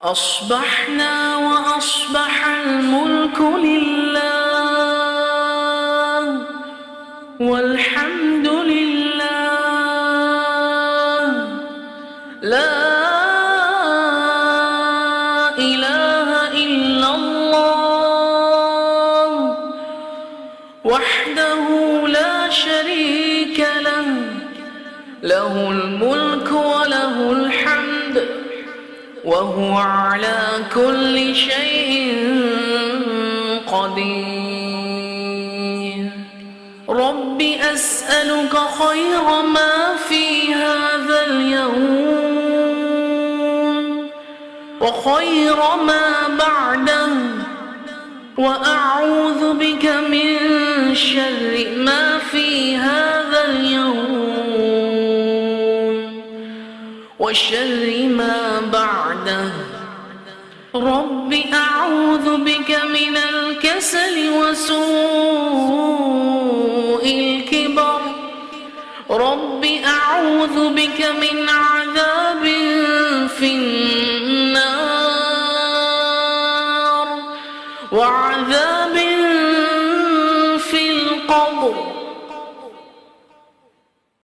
أصبحنا وأصبح الملك لله والحمد لله لا إله إلا الله وحده لا شريك له له الملك وله الحمد وهو على كل شيء قدير. رب أسألك خير ما في هذا اليوم وخير ما بعده وأعوذ بك من شر ما في هذا اليوم وشر ما بعده. رب أعوذ بك من الكسل وسوء الكبر. رب أعوذ بك من عذاب في النار وعذاب